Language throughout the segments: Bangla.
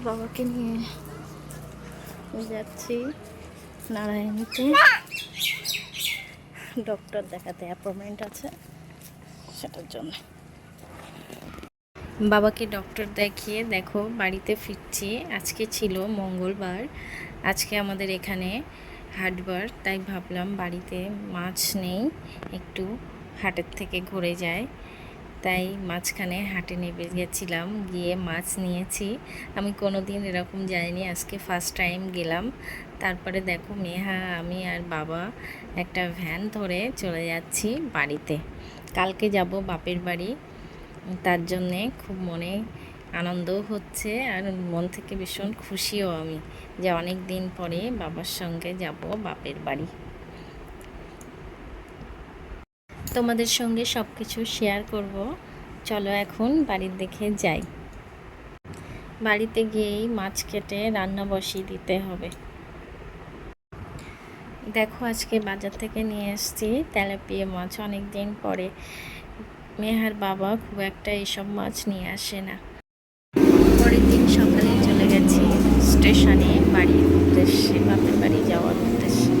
বাবাকে নিয়ে যাচ্ছি নারায়ণীতে, ডক্টর দেখাতে অ্যাপয়েন্টমেন্ট আছে, সেটার জন্য। বাবাকে ডক্টর দেখিয়ে দেখো বাড়িতে ফিরছি। আজকে ছিল মঙ্গলবার, আজকে আমাদের এখানে হাটবার, তাই ভাবলাম বাড়িতে মাছ নেই, একটু হাটের থেকে ঘুরে যায়। তাই মাঝখানে হাটে নেমে গেছিলাম, গিয়ে মাছ নিয়েছি। আমি কোনো দিন এরকম যাইনি, আজকে ফার্স্ট টাইম গেলাম। তারপরে দেখো মেহা, আমি আর বাবা একটা ভ্যান ধরে চলে যাচ্ছি বাড়িতে। কালকে যাব বাপের বাড়ি, তার জন্যে খুব মনে আনন্দও হচ্ছে আর মন থেকে ভীষণ খুশিও আমি যে অনেক দিন পরে বাবার সঙ্গে যাব বাপের বাড়ি। তোমাদের সঙ্গে সব কিছু শেয়ার করব। চলো এখন বাড়ির দিকে যাই। বাড়িতে গিয়েই মাছ কেটে রান্না বসিয়ে দিতে হবে। দেখো আজকে বাজার থেকে নিয়ে এসেছি তেলাপিয়া মাছ, অনেক দিন পরে। মেহার বাবা খুব একটা এইসব মাছ নিয়ে আসে না। পরের দিন সকালে চলে গেছি স্টেশনে বাড়ির উদ্দেশ্যে, বাপের বাড়ি যাওয়ার উদ্দেশ্যে।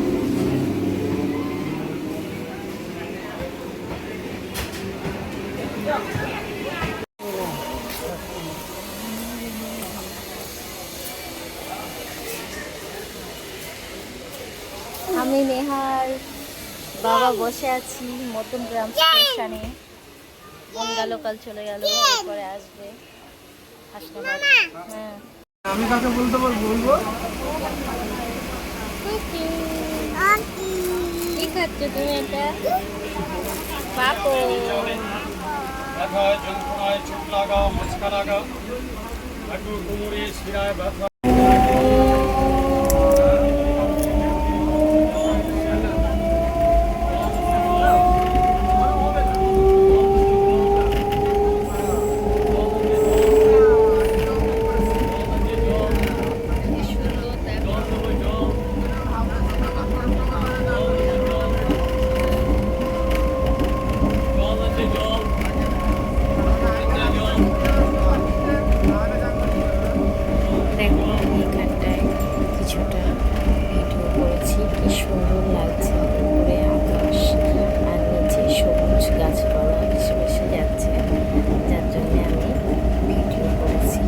আমি নেহার বাবা বসে আছি মধ্যমগ্রাম স্টেশনে। বনগা লোকাল চলে গেল, এরপরে আসবে হাসনাবাদ। হ্যাঁ, আমি কাকে বলতে বলবো? কি খাচ্ছ তুমি এটা? পাপো ব্যথায় যন্ত্রণায় চোট লাগা, মুচকা লাগা, হাঁটু কোমরে শিরায় ব্যথা। দেখো আমি এখানটায় কিছুটা ভিডিও করেছি, কি সুন্দর লাগছে উপরে আকাশ আর নিচে সবুজ গাছপালা ভেসে ভেসে যাচ্ছে, যার জন্য আমি ভিডিও করেছি।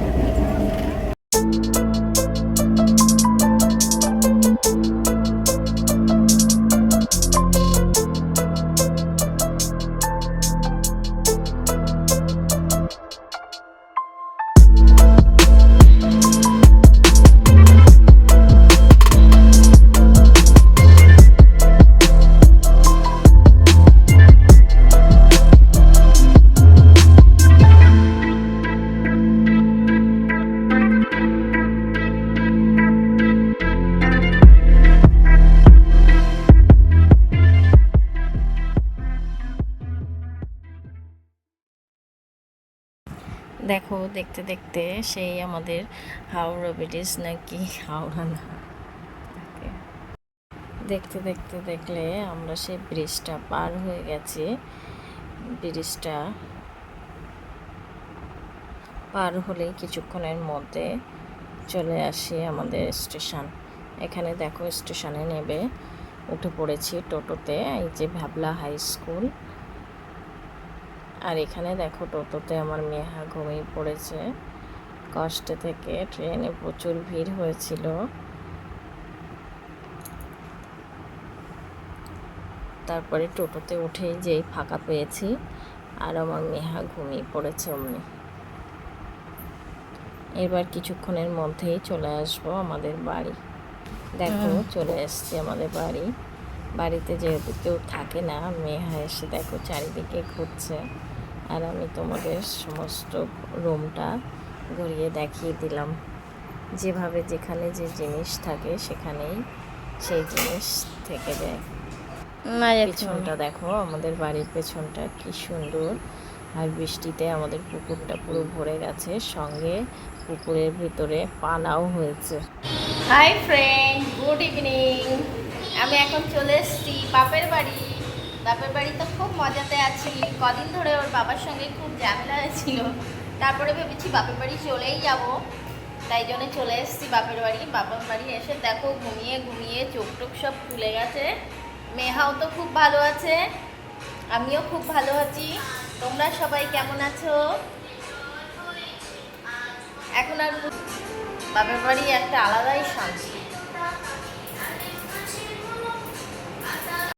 দেখো দেখতে দেখতে সেই আমাদের হাওড়া ব্রিজ, নাকি হাওড়া না, দেখতে দেখতে দেখলে আমরা সেই ব্রিজটা পার হয়ে গেছি। ব্রিজটা পার হলেই কিছুক্ষণের মধ্যে চলে আসি আমাদের স্টেশন। এখানে দেখো স্টেশনে নেবে উঠে পড়েছি টোটোতে, এই যে ভাবলা হাই স্কুল। আর এখানে দেখো টোটোতে আমার মেহা ঘুমিয়ে পড়েছে কষ্টে থেকে, ট্রেনে প্রচুর ভিড় হয়েছিল। তারপরে টোটোতে উঠেই যেই ফাঁকা পেয়েছি আর আমার মেহা ঘুমিয়ে পড়েছে অমনি। এবার কিছুক্ষণের মধ্যেই চলে আসবো আমাদের বাড়ি। দেখো চলে এসছি আমাদের বাড়ি। বাড়িতে যেহেতু কেউ থাকে না, মেহা এসে দেখো চারিদিকে ঘুরছে, আর আমি তোমাদের সমস্ত রুমটা ঘুরিয়ে দেখিয়ে দিলাম। যেভাবে যেখানে যে জিনিস থাকে সেখানেই সেই জিনিস থেকে যায়। পেছনটা দেখো, আমাদের বাড়ির পেছনটা কি সুন্দর, আর বৃষ্টিতে আমাদের পুকুরটা পুরো ভরে গেছে, সঙ্গে পুকুরের ভিতরে পানাও হয়েছে। Hi friend, good evening. আমি এখন চলে এসেছি বাপের বাড়ি। বাপের বাড়ি তো খুব মজাতে আছি। কদিন ধরে ওর বাবার সঙ্গে খুব ঝামেলা হয়েছিল, তারপরে ভেবেছি বাপের বাড়ি চলেই যাব। তাই জন্য চলে এসেছি বাপের বাড়ি এসে দেখো ঘুমিয়ে ঘুমিয়ে চোখ টোক সব ফুলে গেছে। মেহাও তো খুব ভালো আছে, আমিও খুব ভালো আছি। তোমরা সবাই কেমন আছো? এখন আর বাপের বাড়ি একটা আলাদাই শান্তি।